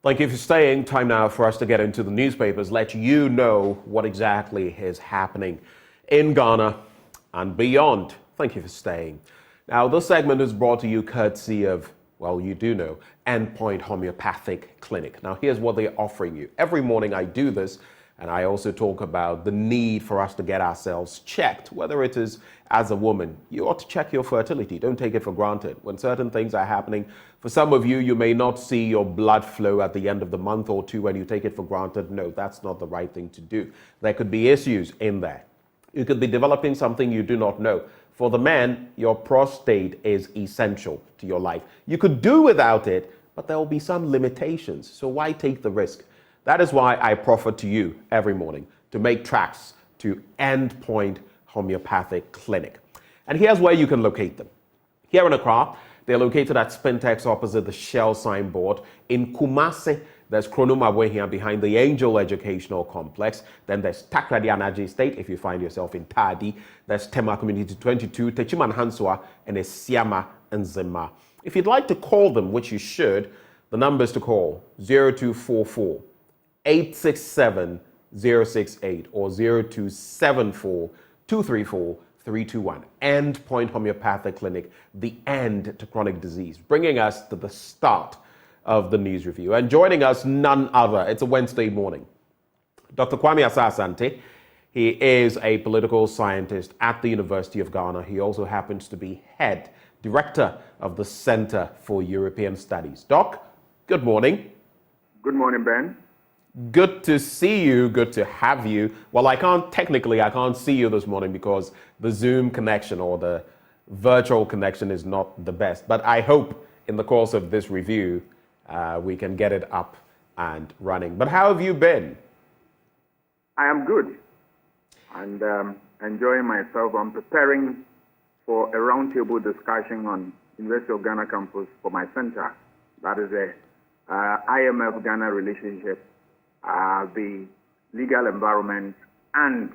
Thank you for staying. Time now for us to get into the newspapers, let you know what exactly is happening in Ghana and beyond. Thank you for staying. Now, this segment is brought to you courtesy of, well, you do know, Endpoint Homeopathic Clinic. Now, here's what they're offering you. Every morning I do this, and I also talk about the need for us to get ourselves checked, whether it is as a woman. You ought to check your fertility. Don't take it for granted. When certain things are happening, for some of you, you may not see your blood flow at the end of the month or two and you take it for granted. No, that's not the right thing to do. There could be issues in there. You could be developing something you do not know. For the man, your prostate is essential to your life. You could do without it, but there will be some limitations. So why take the risk? That is why I proffer to you every morning to make tracks to Endpoint Homeopathic Clinic. And here's where you can locate them. Here in Accra, they're located at Spintex opposite the Shell signboard. In Kumasi, there's Kronoma Wehia behind the Angel Educational Complex. Then there's Takrady Anaji Estate if you find yourself in Tadi. There's Tema Community 22, Techiman Hansua, and Esiama and Zima. If you'd like to call them, which you should, the numbers to call 0244 867 068 or 0274 234 321. Endpoint Homeopathic Clinic, the end to chronic disease, bringing us to the start of the news review. And joining us, none other, it's a Wednesday morning, Dr. Kwame Asah-Asante. He is a political scientist at the University of Ghana. He also happens to be head director of the Center for European Studies. Doc, good morning. Good morning, Ben. Good to see you. Good to have you. Well, I can't see you this morning because the Zoom connection or the virtual connection is not the best. But I hope in the course of this review, we can get it up and running. But how have you been? I am good and enjoying myself. I'm preparing for a roundtable discussion on University of Ghana campus for my center. That is a IMF-Ghana relationship, the legal environment, and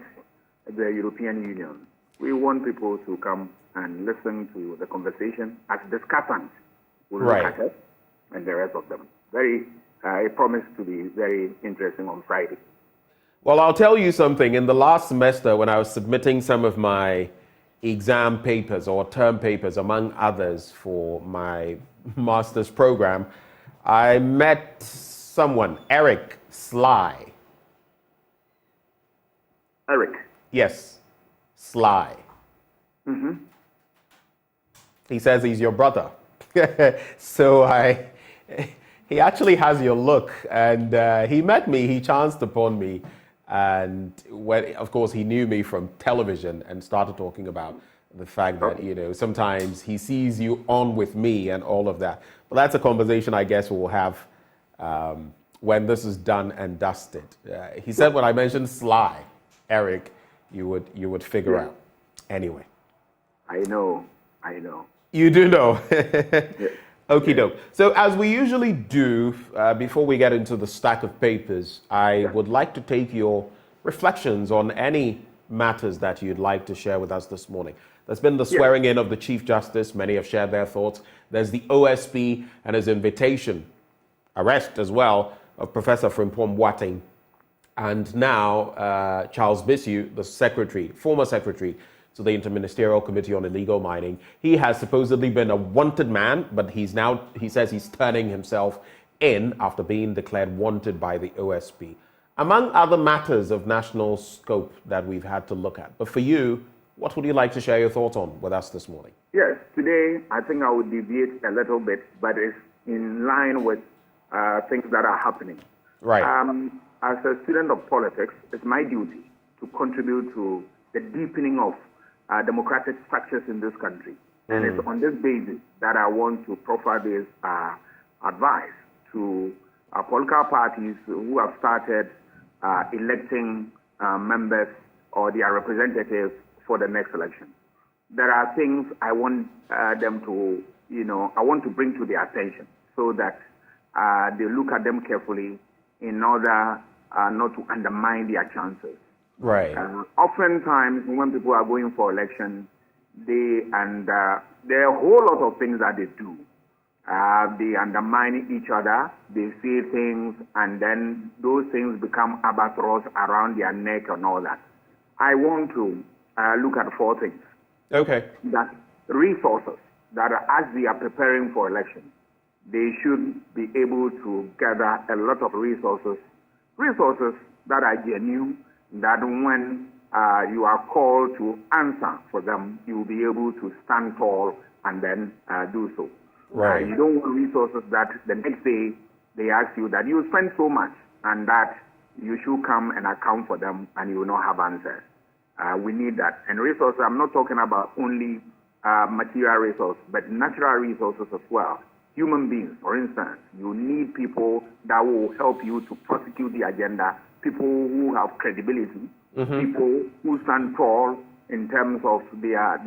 the European Union. We want people to come and listen to the conversation as discussants. We'll look at it and the rest of them. It promised to be very interesting on Friday. Well, I'll tell you something. In the last semester, when I was submitting some of my exam papers or term papers, among others, for my master's program, I met someone, Eric Sly. Eric? Yes, Sly. Mm-hmm. He says he's your brother. So he actually has your look, and he met me, he chanced upon me, and of course he knew me from television and started talking about the fact that, sometimes he sees you on with me and all of that. But that's a conversation I guess we'll have when this is done and dusted. He said when I mentioned Sly, Eric, you would figure out. Anyway. I know. You do know. Yeah. Okie doke. So as we usually do, before we get into the stack of papers, I would like to take your reflections on any matters that you'd like to share with us this morning. There's been the swearing in of the Chief Justice. Many have shared their thoughts. There's the OSP and his invitation, arrest as well, of Professor Frimpong Boateng. And now Charles Bissiou, the former secretary to the Interministerial Committee on Illegal Mining. He has supposedly been a wanted man, but he says he's turning himself in after being declared wanted by the OSP. Among other matters of national scope that we've had to look at. But for you, what would you like to share your thoughts on with us this morning? Yes, today I think I would deviate a little bit, but it's in line with things that are happening. Right. As a student of politics, it's my duty to contribute to the deepening of democratic structures in this country. And it's on this basis that I want to proffer this advice to political parties who have started electing members or their representatives for the next election. There are things I want them to, I want to bring to their attention so that they look at them carefully in order not to undermine their chances. Right. Oftentimes, when people are going for election, there are a whole lot of things that they do They undermine each other. They say things, and then those things become albatross around their neck and all that. I want to look at four things. Okay. That resources that as they are preparing for elections, they should be able to gather a lot of resources that are genuine, that when you are called to answer for them, you will be able to stand tall and then do so. Right. You don't want resources that the next day they ask you that you spend so much and that you should come and account for them and you will not have answers. We need that. And resources, I'm not talking about only material resources, but natural resources as well. Human beings, for instance, you need people that will help you to prosecute the agenda, people who have credibility, people who stand tall in terms of their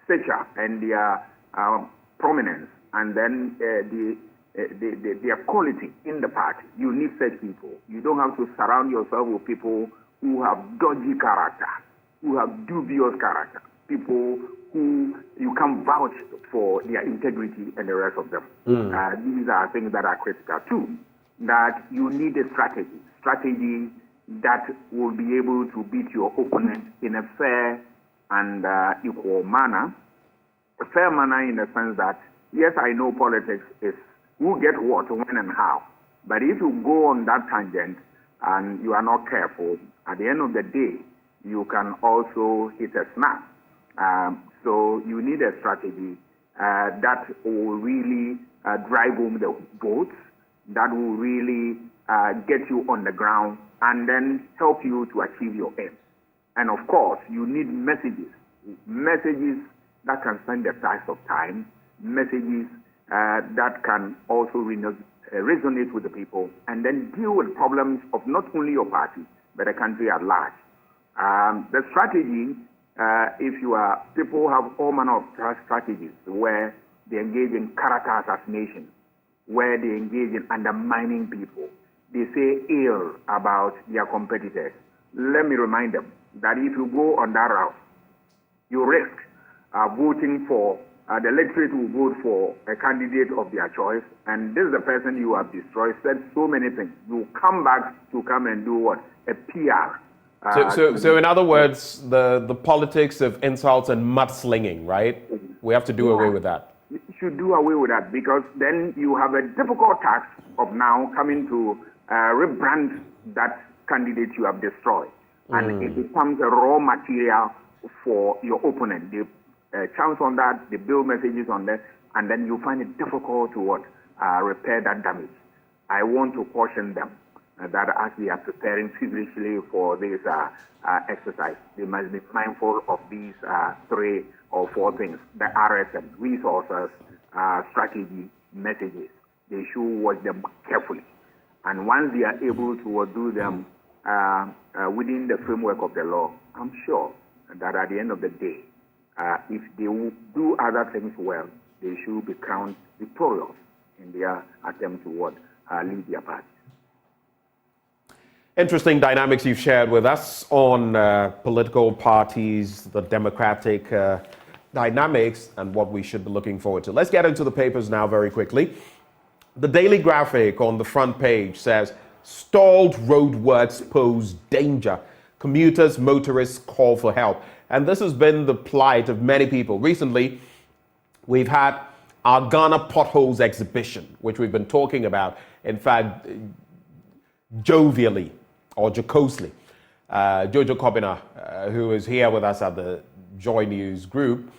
stature and their prominence, and then their quality in the party. You need such people. You don't have to surround yourself with people who have dodgy character, who have dubious character, people who you can vouch for their integrity and the rest of them. These are things that are critical too. That you need a strategy that will be able to beat your opponent in a fair and equal manner. A fair manner in the sense that, yes, I know politics is who get what, when, and how. But if you go on that tangent and you are not careful, at the end of the day, you can also hit a snap. So you need a strategy that will really drive home the votes, that will really get you on the ground and then help you to achieve your aim. And of course, you need messages that can stand the test of time, messages that can also resonate with the people, and then deal with problems of not only your party, but the country at large. The strategy, if you are, people have all manner of strategies where they engage in character assassination, where they engage in undermining people. They say ill about their competitors. Let me remind them that if you go on that route, you risk voting for, the electorate will vote for a candidate of their choice, and this is the person you have destroyed, said so many things. You come back to come and do what? A PR. So in other words, the politics of insults and mudslinging, right? We have to do away with that. You should do away with that, because then you have a difficult task of now coming to rebrand that candidate you have destroyed. And it becomes a raw material for your opponent. They chance on that, they build messages on that, and then you find it difficult to repair that damage. I want to caution them that as they are preparing feverishly for this exercise, they must be mindful of these 3 or 4 things: the RSM, resources, strategy, messages. They should watch them carefully. And once they are able to do them within the framework of the law, I'm sure that at the end of the day, if they will do other things well, they should be crowned victorious in their attempt to lead their party. Interesting dynamics you've shared with us on political parties, the democratic dynamics, and what we should be looking forward to. Let's get into the papers now very quickly. The Daily Graphic on the front page says, stalled roadworks pose danger. Commuters, motorists call for help. And this has been the plight of many people. Recently, we've had our Ghana Potholes exhibition, which we've been talking about, in fact, jovially or jocosely. Jojo Kobina, who is here with us at the Joy News group,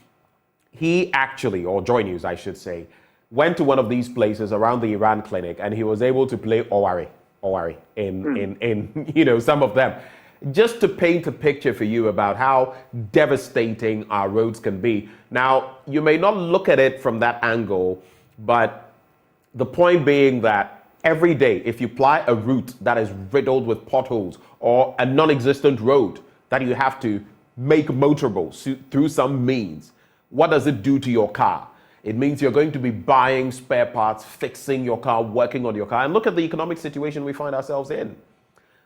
he actually, or Joy News, I should say, went to one of these places around the Iran clinic, and he was able to play Owari in some of them. Just to paint a picture for you about how devastating our roads can be. Now, you may not look at it from that angle, but the point being that every day, if you ply a route that is riddled with potholes or a non-existent road that you have to make motorable through some means, what does it do to your car? It means you're going to be buying spare parts, fixing your car, working on your car. And look at the economic situation we find ourselves in.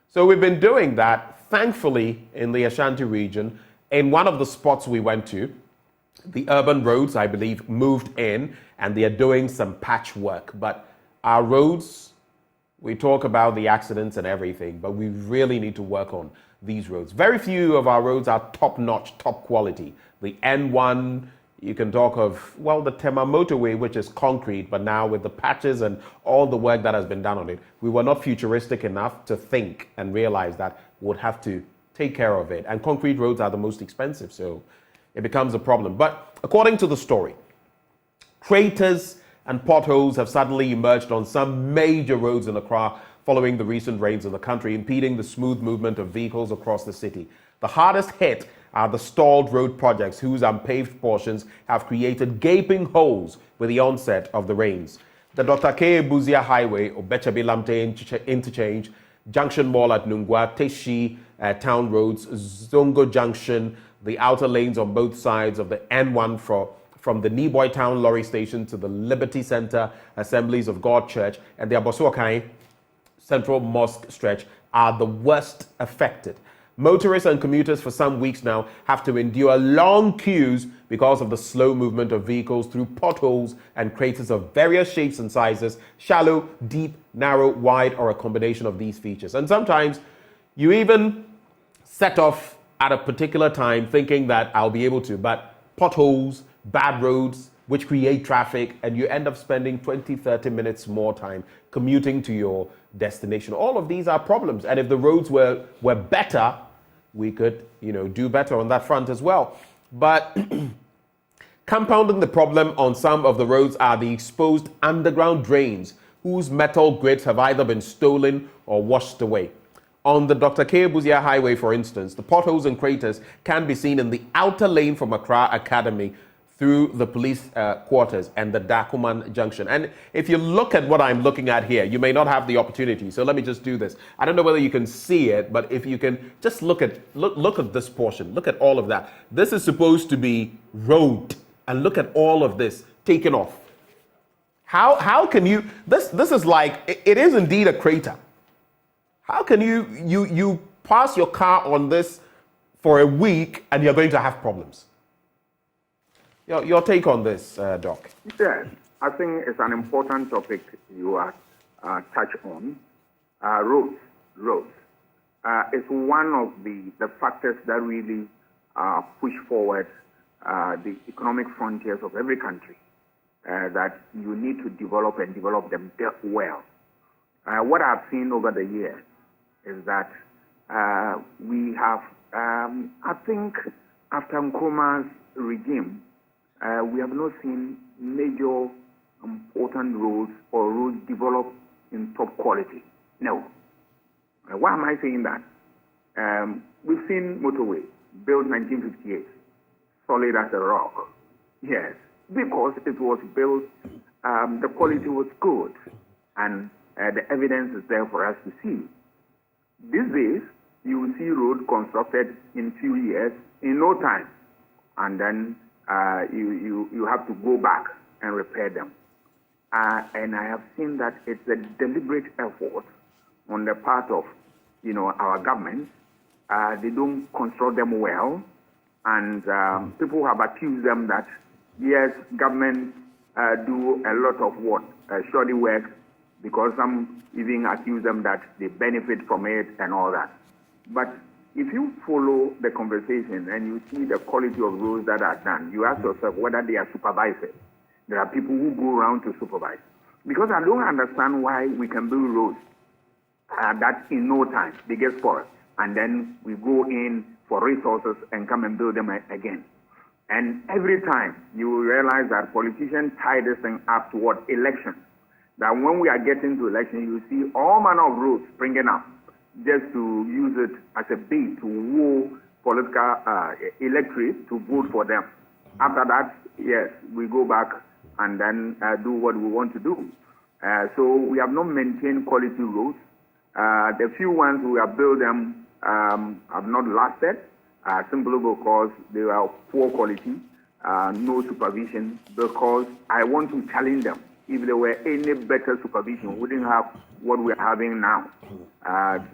So we've been doing that, thankfully, in the Ashanti region. In one of the spots we went to, The urban roads, I believe, moved in and they are doing some patchwork. But our roads, we talk about the accidents and everything, but we really need to work on these roads. Very few of our roads are top-notch, top quality. The N1, you can talk of, well, the Tema motorway, which is concrete, but now with the patches and all the work that has been done on it, we were not futuristic enough to think and realize that we'd have to take care of it. And concrete roads are the most expensive, so it becomes a problem. But according to the story, craters and potholes have suddenly emerged on some major roads in Accra following the recent rains in the country, impeding the smooth movement of vehicles across the city. The hardest hit are the stalled road projects whose unpaved portions have created gaping holes with the onset of the rains. The Dr. K. Buzia Highway, Obechabe Lamte Interchange, Junction Mall at Nungwa, Teshi Town Roads, Zongo Junction, the outer lanes on both sides of the N1 from the Niboy Town Lorry Station to the Liberty Center, Assemblies of God Church, and the Abosuakai Central Mosque stretch are the worst affected. Motorists and commuters for some weeks now have to endure long queues because of the slow movement of vehicles through potholes and craters of various shapes and sizes, shallow, deep, narrow, wide, or a combination of these features. And sometimes you even set off at a particular time thinking that I'll be able to, but potholes, bad roads, which create traffic, and you end up spending 20, 30 minutes more time commuting to your destination. All of these are problems. And if the roads were better, we could, do better on that front as well. But compounding the problem on some of the roads are the exposed underground drains whose metal grids have either been stolen or washed away. On the Dr. K. Buzia Highway, for instance, the potholes and craters can be seen in the outer lane from Accra Academy through the police quarters and the Dakuman Junction. And if you look at what I'm looking at here, you may not have the opportunity. So let me just do this. I don't know whether you can see it, but if you can just look at this portion, look at all of that. This is supposed to be road, and look at all of this taken off. How can you? This is like it is indeed a crater. How can you pass your car on this for a week and you're going to have problems? Your take on this, Doc? Yes, I think it's an important topic you are touch on. Roads. It's one of the factors that really push forward the economic frontiers of every country. That you need to develop them well. What I've seen over the years is that we have, I think, after Nkrumah's regime, we have not seen major important roads or roads developed in top quality. No. Why am I saying that? We've seen motorway built 1958, solid as a rock. Yes, because it was built, the quality was good, and the evidence is there for us to see. These days, you will see road constructed in few years, in no time, and then you have to go back and repair them. And I have seen that it's a deliberate effort on the part of, our government. They don't construct them well, and people have accused them that, yes, government do a lot of what? Shoddy work, because some even accuse them that they benefit from it and all that. But if you follow the conversation and you see the quality of roads that are done, you ask yourself whether they are supervised. There are people who go around to supervise. Because I don't understand why we can build roads that in no time they get spoiled, and then we go in for resources and come and build them again. And every time you will realize that politicians tie this thing up toward elections. That when we are getting to election, you see all manner of roads springing up just to use it as a bait to woo political electorate to vote for them. After that, yes, we go back and then do what we want to do. So we have not maintained quality roads. The few ones we have built them have not lasted, simply because they are poor quality, no supervision, because I want to challenge them. If there were any better supervision, we wouldn't have what we're having now.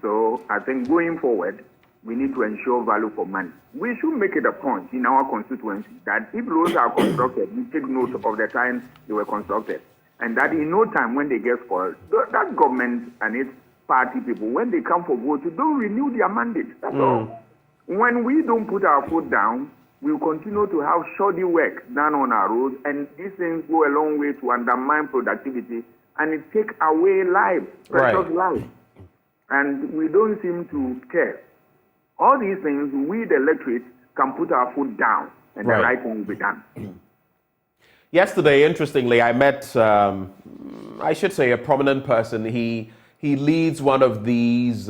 So I think going forward, we need to ensure value for money. We should make it a point in our constituency that if roads are constructed, we take note of the time they were constructed. And that in no time when they get spoiled, that government and its party people, when they come for vote, don't renew their mandate. That's all. When we don't put our foot down, we'll continue to have shoddy work done on our roads, and these things go a long way to undermine productivity, and it takes away lives, precious lives. And we don't seem to care. All these things, we, the electorate, can put our foot down, and the right thing will be done. Yesterday, interestingly, I met, I should say, a prominent person. He leads one of these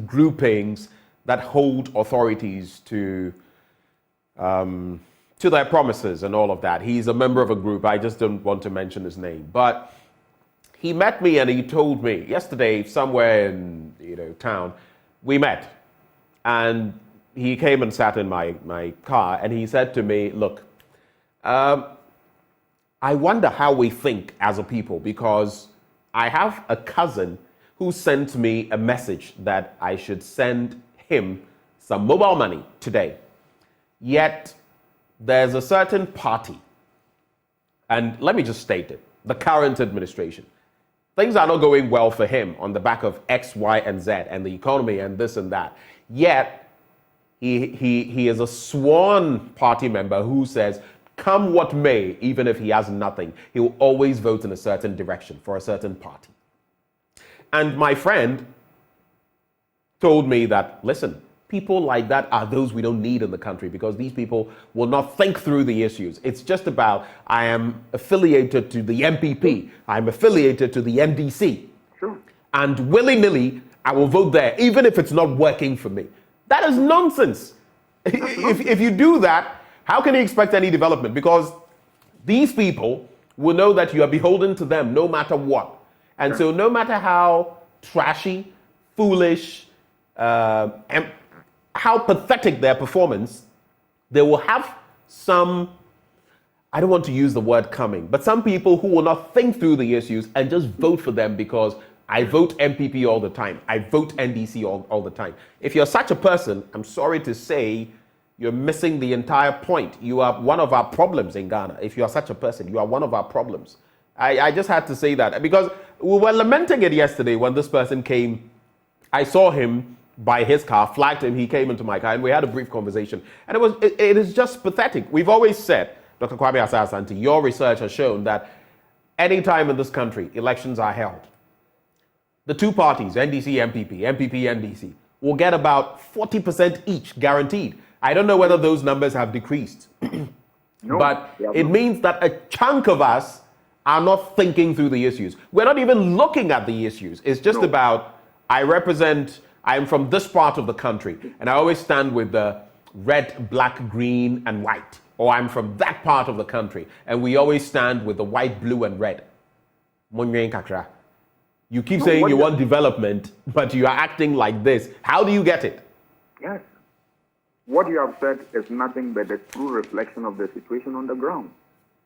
groupings that hold authorities to their promises and all of that. He's a member of a group. I just don't want to mention his name. But he met me and he told me yesterday, somewhere in town, we met. And he came and sat in my car and he said to me, look, I wonder how we think as a people, because I have a cousin who sent me a message that I should send him some mobile money today. Yet there's a certain party, and let me just state it, the current administration. Things are not going well for him on the back of X, Y, and Z and the economy and this and that. Yet he is a sworn party member who says, come what may, even if he has nothing, he will always vote in a certain direction for a certain party. And my friend told me that, listen, people like that are those we don't need in the country, because these people will not think through the issues. It's just about, I am affiliated to the MPP, I'm affiliated to the NDC, and willy-nilly, I will vote there, even if it's not working for me. That is nonsense. If you do that, how can you expect any development? Because these people will know that you are beholden to them no matter what. And so no matter how trashy, foolish, and how pathetic their performance, they will have some, I don't want to use the word coming, but some people who will not think through the issues and just vote for them because I vote MPP all the time, I vote NDC all the time. If you're such a person, I'm sorry to say, you're missing the entire point. You are one of our problems in Ghana. If you are such a person, you are one of our problems. I just had to say that because we were lamenting it yesterday when this person came. I saw him by his car, flagged him, he came into my car, and we had a brief conversation. And it is just pathetic. We've always said, Dr. Kwame Asah-Asante, your research has shown that any time in this country, elections are held, the two parties, NDC, MPP, MPP, NDC, will get about 40% each guaranteed. I don't know whether those numbers have decreased, but it means that a chunk of us are not thinking through the issues. We're not even looking at the issues. It's just about, I'm from this part of the country, and I always stand with the red, black, green, and white. Or I'm from that part of the country, and we always stand with the white, blue, and red. You keep saying you want development, but you are acting like this. How do you get it? Yes. What you have said is nothing but a true reflection of the situation on the ground.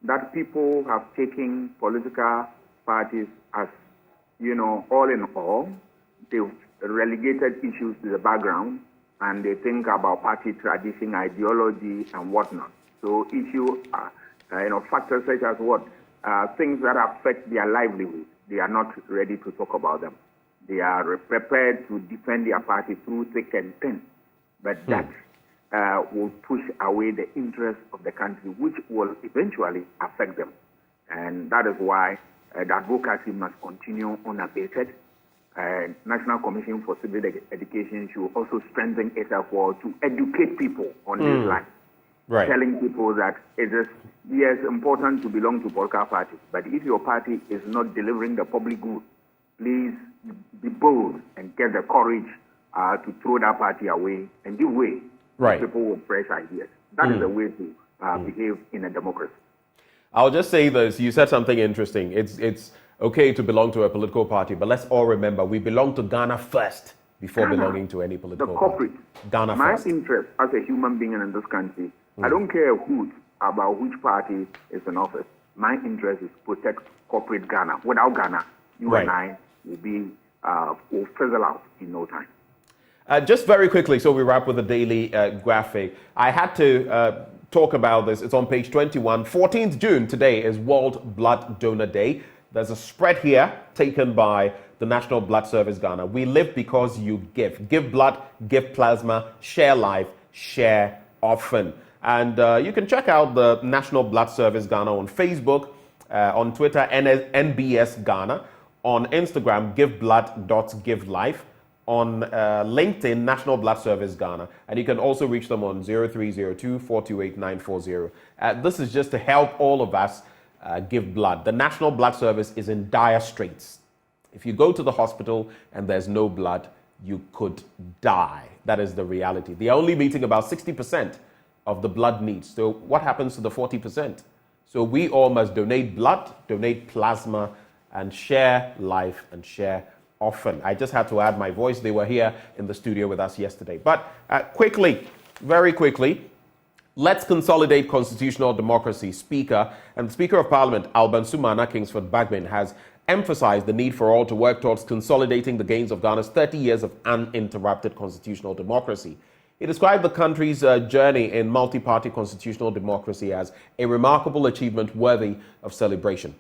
That people have taken political parties as, all in all. They've relegated issues to the background, and they think about party tradition, ideology, and whatnot. So issues, factors such as things that affect their livelihood, they are not ready to talk about them. They are prepared to defend their party through thick and thin. But that will push away the interests of the country, which will eventually affect them. And that is why the advocacy must continue unabated. National Commission for Civil Education should also strengthen its effort to educate people on this line. Right. Telling people that it is, yes, important to belong to political parties, but if your party is not delivering the public good, please be bold and get the courage to throw that party away and give way to people with fresh ideas. That is the way to behave in a democracy. I'll just say this. You said something interesting. It's okay to belong to a political party, but let's all remember we belong to Ghana first before belonging to any political party. Ghana first. My interest as a human being in this country, I don't care about which party is in office. My interest is to protect corporate Ghana. Without Ghana, you and I will fizzle out in no time. Just very quickly, so we wrap with the daily graphic. I had to talk about this. It's on page 21. 14th June today is World Blood Donor Day. There's a spread here taken by the National Blood Service Ghana. We live because you give. Give blood, give plasma, share life, share often. And you can check out the National Blood Service Ghana on Facebook, on Twitter, NBS Ghana, on Instagram, giveblood.givelife, on LinkedIn, National Blood Service Ghana, and you can also reach them on 0302-428-940. This is just to help all of us give blood. The National Blood Service is in dire straits. If you go to the hospital and there's no blood, you could die. That is the reality. They're only meeting about 60% of the blood needs. So what happens to the 40%? So we all must donate blood, donate plasma, and share life and share often. I just had to add my voice. They were here in the studio with us yesterday. But quickly, very quickly, let's consolidate constitutional democracy. Speaker and the Speaker of Parliament, Alban Sumana Kingsford Bagbin, has emphasized the need for all to work towards consolidating the gains of Ghana's 30 years of uninterrupted constitutional democracy. He described the country's journey in multi-party constitutional democracy as a remarkable achievement worthy of celebration.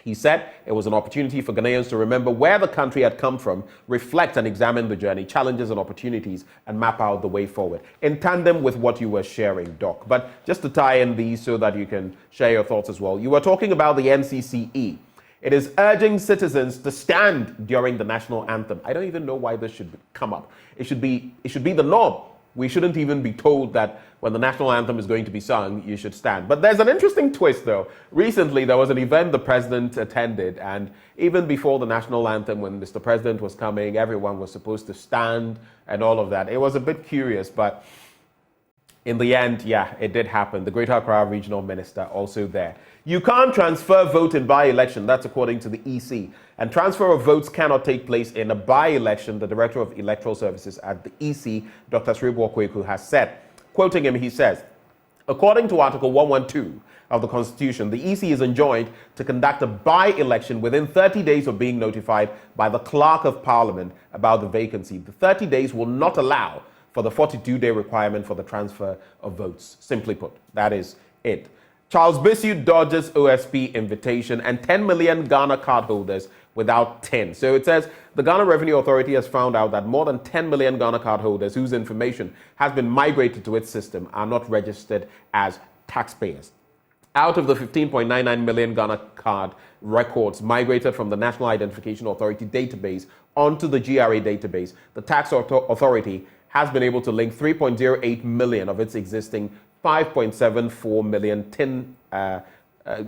He said it was an opportunity for Ghanaians to remember where the country had come from, reflect and examine the journey, challenges and opportunities, and map out the way forward, in tandem with what you were sharing, Doc. But just to tie in these so that you can share your thoughts as well, you were talking about the NCCE. It is urging citizens to stand during the national anthem. I don't even know why this should come up. It should be the norm. We shouldn't even be told that when the national anthem is going to be sung, you should stand. But there's an interesting twist, though. Recently, there was an event the president attended, and even before the national anthem, when Mr. President was coming, everyone was supposed to stand and all of that. It was a bit curious, but in the end, yeah, it did happen. The Greater Accra Regional Minister also there. You can't transfer vote in by-election. That's according to the EC. And transfer of votes cannot take place in a by-election, the Director of Electoral Services at the EC, Dr. Sribo Kweku, has said. Quoting him, he says, according to Article 112 of the Constitution, the EC is enjoined to conduct a by-election within 30 days of being notified by the Clerk of Parliament about the vacancy. The 30 days will not allow for the 42-day requirement for the transfer of votes. Simply put, that is it. Charles Bissiu dodges OSP invitation and 10 million Ghana cardholders without TIN. So it says the Ghana Revenue Authority has found out that more than 10 million Ghana cardholders whose information has been migrated to its system are not registered as taxpayers. Out of the 15.99 million Ghana card records migrated from the National Identification Authority database onto the GRA database, the tax authority has been able to link 3.08 million of its existing 5.74 million TIN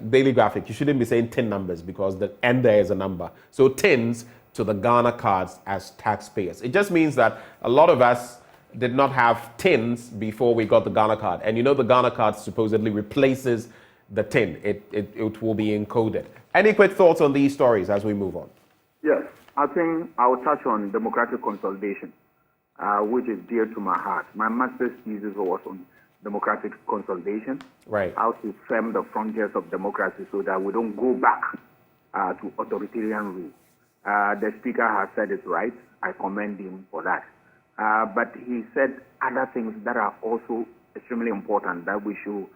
daily graphic. You shouldn't be saying TIN numbers because the end there is a number. So TINs to the Ghana cards as taxpayers. It just means that a lot of us did not have TINs before we got the Ghana card. And you know the Ghana card supposedly replaces the TIN. It will be encoded. Any quick thoughts on these stories as we move on? Yes, I think I will touch on democratic consolidation, which is dear to my heart. My master's thesis was on democratic consolidation, right? How to firm the frontiers of democracy so that we don't go back to authoritarian rule. The speaker has said it right. I commend him for that. But he said other things that are also extremely important that we should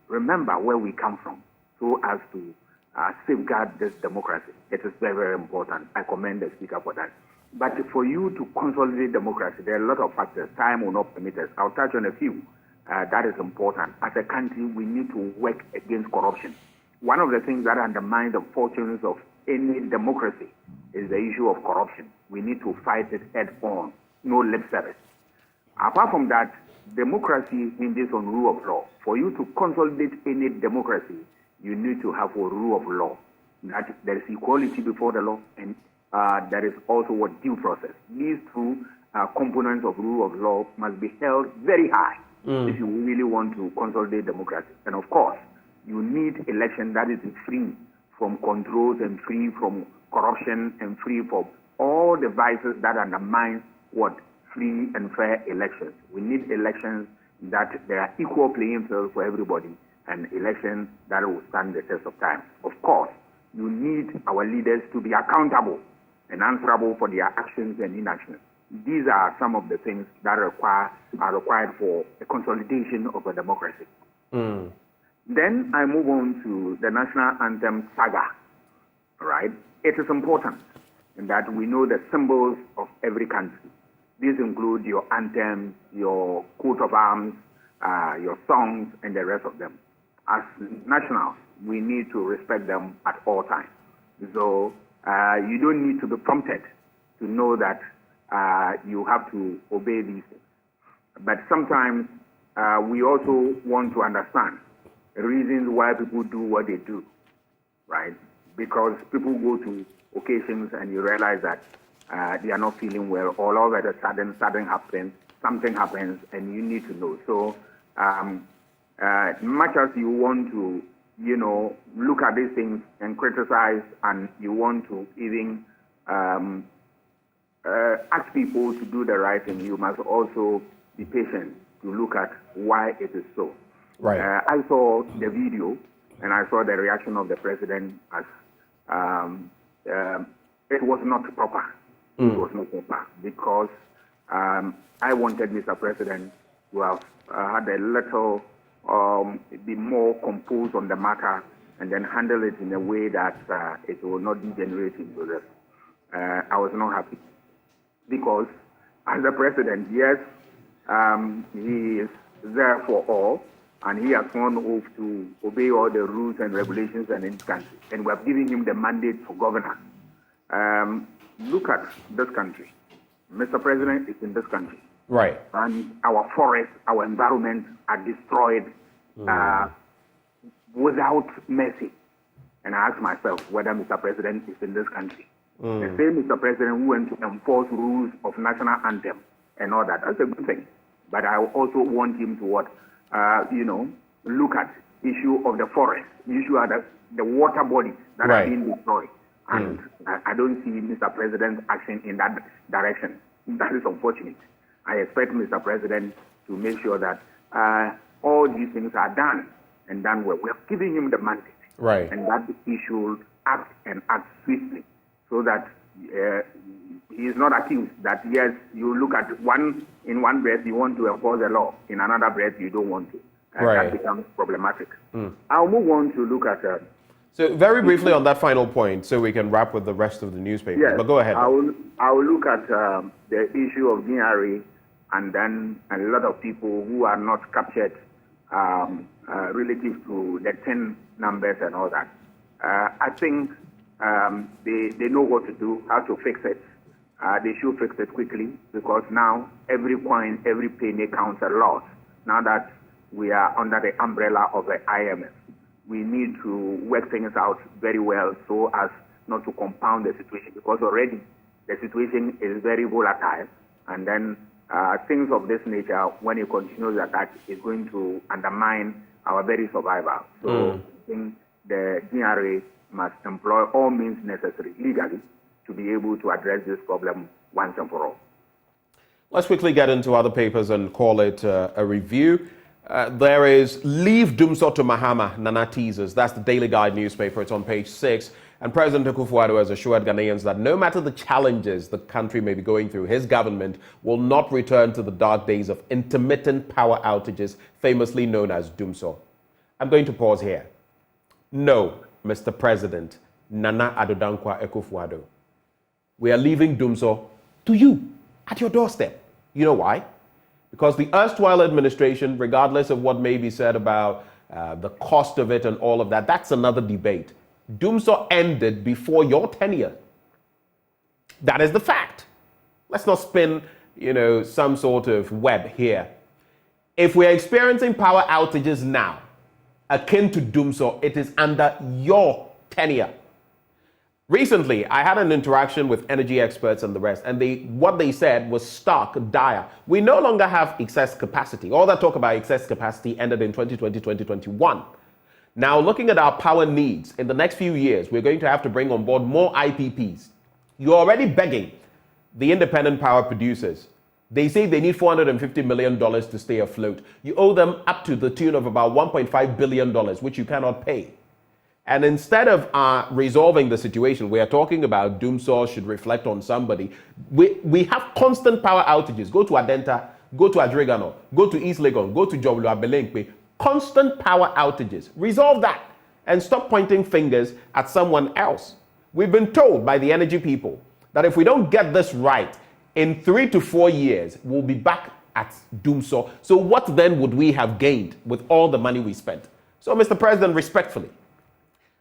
remember where we come from so as to safeguard this democracy. It is very, very important. I commend the speaker for that. But for you to consolidate democracy, there are a lot of factors. Time will not permit us. I'll touch on a few. That is important. As a country, we need to work against corruption. One of the things that undermines the fortunes of any democracy is the issue of corruption. We need to fight it head on, no lip service. Apart from that, democracy hinges on rule of law. For you to consolidate any democracy, you need to have a rule of law. That there is equality before the law, and there is also what due process. These two components of rule of law must be held very high if you really want to consolidate democracy. And of course, you need election that is free from controls and free from corruption and free from all the vices that undermine what free and fair elections. We need elections that there are equal playing fields for everybody and elections that will stand the test of time. Of course, you need our leaders to be accountable and answerable for their actions and inactions. these are some of the things that are required for a consolidation of a democracy. Then I move on to the national anthem saga, right? It is important in that we know the symbols of every country. These include your anthem, your coat of arms, your songs, and the rest of them. As nationals, we need to respect them at all times. So you don't need to be prompted to know that you have to obey these things. But sometimes we also want to understand the reasons why people do what they do, right? Because people go to occasions and you realize that they are not feeling well, all of a sudden something happens, and you need to know. So much as you want to, look at these things and criticize, and you want to even ask people to do the right thing, you must also be patient to look at why it is so. Right. I saw the video and I saw the reaction of the president as it was not proper. It was not proper because I wanted Mr. President to have had a little, be more composed on the matter and then handle it in a way that it will not degenerate into this. I was not happy because as the president, yes, he is there for all, and he has sworn oath to obey all the rules and regulations in this country. And we have given him the mandate for governance. Look at this country. Mr. President is in this country. Right. And our forests, our environment are destroyed without mercy. And I ask myself whether Mr. President is in this country. The same Mr. President who went to enforce rules of national anthem and all that. That's a good thing. But I also want him to what? Look at issue of the forest, issue of the water bodies that are being destroyed. And I don't see Mr. President's action in that direction. That is unfortunate. I expect Mr. President to make sure that all these things are done and done well. We have given him the mandate. Right. And that he should act and act swiftly so that he is not accused that, yes, you look at in one breath you want to enforce the law, in another breath you don't want to. That becomes problematic. I'll move on to look at... so very briefly on that final point, so we can wrap with the rest of the newspapers. Yes, but go ahead. I will look at the issue of GRA and then a lot of people who are not captured relative to the 10 numbers and all that. I think they know what to do, how to fix it. They should fix it quickly because now every coin, every penny counts a lot. Now that we are under the umbrella of the IMF, we need to work things out very well so as not to compound the situation because already the situation is very volatile, and then things of this nature, when it continues like that, is going to undermine our very survival. So I think the GRA must employ all means necessary legally to be able to address this problem once and for all. Let's quickly get into other papers and call it a review. There is Leave Dumso to Mahama, Nana teases. That's the Daily Guide newspaper. It's on page 6. And President Akufo-Addo has assured Ghanaians that no matter the challenges the country may be going through, his government will not return to the dark days of intermittent power outages, famously known as Dumso. I'm going to pause here. No, Mr. President, Nana Addo Dankwa Akufo-Addo. We are leaving Dumso to you, at your doorstep. You know why? Because the erstwhile administration, regardless of what may be said about the cost of it and all of that, that's another debate. Dumso ended before your tenure. That is the fact. Let's not spin, some sort of web here. If we're experiencing power outages now, akin to Dumso, it is under your tenure. Recently, I had an interaction with energy experts and the rest, and what they said was stark, dire. We no longer have excess capacity. All that talk about excess capacity ended in 2020, 2021. Now, looking at our power needs, in the next few years, we're going to have to bring on board more IPPs. You're already begging the independent power producers. They say they need $450 million to stay afloat. You owe them up to the tune of about $1.5 billion, which you cannot pay. And instead of resolving the situation, we are talking about Doomsaw should reflect on somebody. We have constant power outages. Go to Adenta, go to Adregano, go to East Legon, go to Joblo Abelenkpe. Constant power outages. Resolve that and stop pointing fingers at someone else. We've been told by the energy people that if we don't get this right, in 3 to 4 years, we'll be back at Doomsaw. So what then would we have gained with all the money we spent? So, Mr. President, respectfully,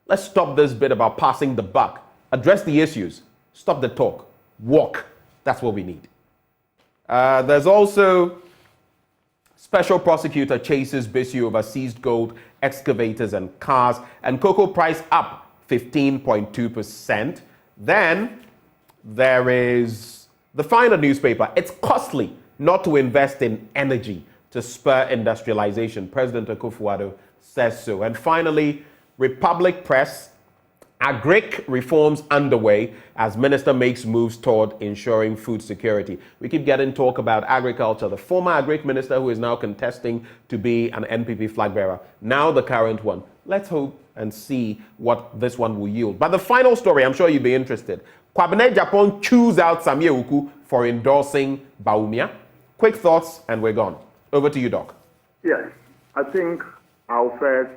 let's stop this bit about passing the buck. Address the issues. Stop the talk. Walk. That's what we need. There's also special prosecutor chases Bisu over seized gold, excavators and cars, and cocoa price up 15.2%. Then there is the final newspaper. It's costly not to invest in energy to spur industrialization. President Akufo-Addo says so. And finally, Republic Press, agric reforms underway as minister makes moves toward ensuring food security. We keep getting talk about agriculture. The former agric minister who is now contesting to be an NPP flag bearer, now the current one. Let's hope and see what this one will yield. But the final story, I'm sure you'd be interested. Kwabene Japan chews out Samye Uku for endorsing Baumia. Quick thoughts and we're gone. Over to you, Doc. Yes, I think I'll first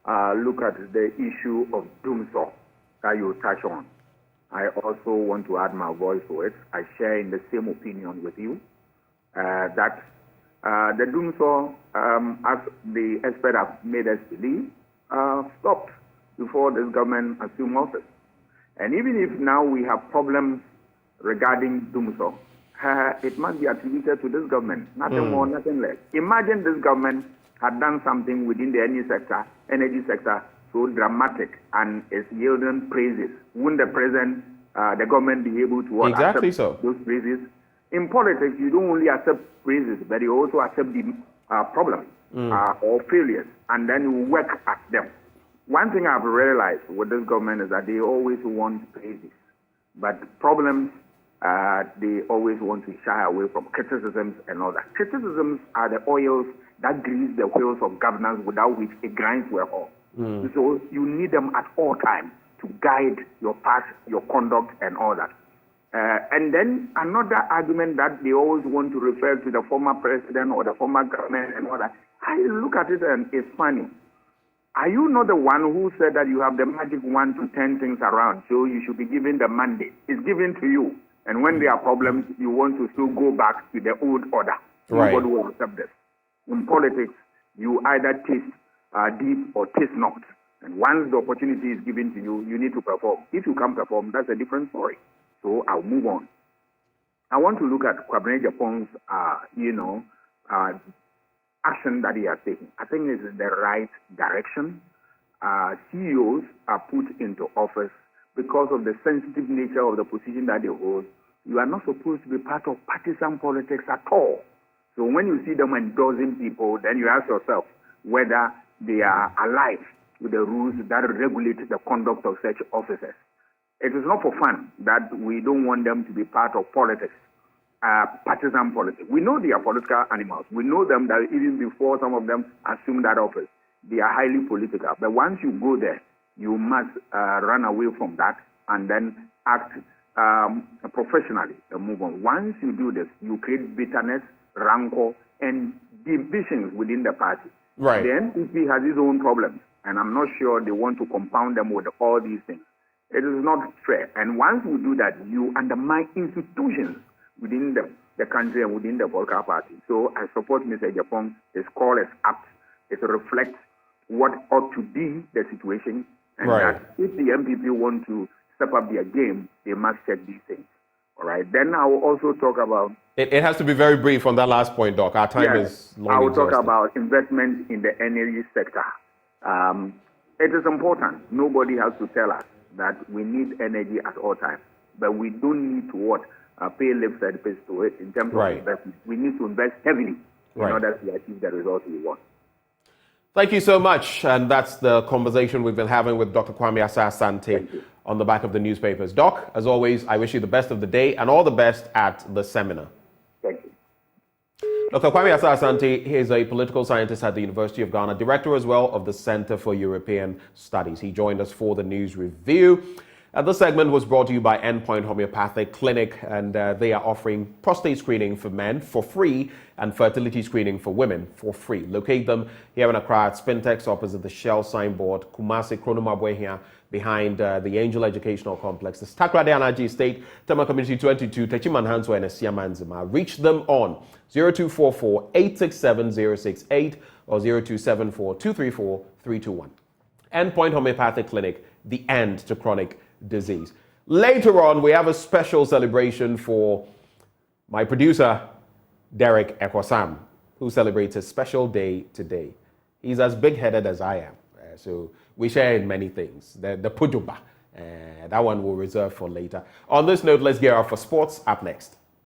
look at the issue of Doomsaw that you touch on. I also want to add my voice to it. I share in the same opinion with you that the Doomsaw, as the expert have made us believe, stopped before this government assumed office. And even if now we have problems regarding Doomsaw, it must be attributed to this government, nothing more, nothing less. Imagine this government had done something within the energy sector so dramatic and is yielding praises. Wouldn't the government be able to accept those praises? In politics, you don't only accept praises, but you also accept the problems or failures, and then you work at them. One thing I've realized with this government is that they always want praises, but problems, they always want to shy away from criticisms and all that. Criticisms are the oils that grease the wheels of governance without which it grinds well. So you need them at all times to guide your path, your conduct, and all that. And then another argument that they always want to refer to the former president or the former government and all that. I look at it and it's funny. Are you not the one who said that you have the magic wand to turn things around? So you should be given the mandate. It's given to you. And when there are problems, you want to still go back to the old order. Right. Nobody will accept this. In politics, you either taste deep or taste not. And once the opportunity is given to you, you need to perform. If you can't perform, that's a different story. So I'll move on. I want to look at Kwabene Japan's, action that he has taken. I think this is the right direction. CEOs are put into office because of the sensitive nature of the position that they hold. You are not supposed to be part of partisan politics at all. So when you see them endorsing people, then you ask yourself whether they are alive with the rules that regulate the conduct of such officers. It is not for fun that we don't want them to be part of politics, partisan politics. We know they are political animals. We know them that even before some of them assume that office, they are highly political. But once you go there, you must run away from that and then act professionally and move on. Once you do this, you create bitterness, rancor, and divisions within the party. Right. The NPP has its own problems, and I'm not sure they want to compound them with all these things. It is not fair. And once you do that, you undermine institutions within the country and within the political party. So I support Mr. Japan. His call is apt. It reflects what ought to be the situation. And right. that if the MPP want to step up their game, they must check these things. All right. Then I will also talk about... It has to be very brief on that last point, Doc. Our time is long I will exhausted. talk about investment in the energy sector. It is important. Nobody has to tell us that we need energy at all times. But we don't need to pay lip service to it in terms of investment. We need to invest heavily in order to achieve the results we want. Thank you so much. And that's the conversation we've been having with Dr. Kwame Asah-Asante on the back of the newspapers. Doc, as always, I wish you the best of the day and all the best at the seminar. Thank you. Dr. Kwame Asante, he is a political scientist at the University of Ghana, director as well of the Center for European Studies. He joined us for the news review. This segment was brought to you by Endpoint Homeopathic Clinic, and they are offering prostate screening for men for free and fertility screening for women for free. Locate them here in Accra at Spintex opposite the Shell signboard, Kumasi Kronumabwe here behind the Angel Educational Complex, the Takrade Anaji Estate, Tema Community 22, Techiman Hanswa and Siamanzima. Reach them on 0244 867 068 or 0274 234 321. Endpoint Homeopathic Clinic, the end to chronic disease. Later on, we have a special celebration for my producer, Derek Ekwasam, who celebrates a special day today. He's as big-headed as I am, so we share in many things. The Puduba, that one we'll reserve for later. On this note, let's gear up for sports up next.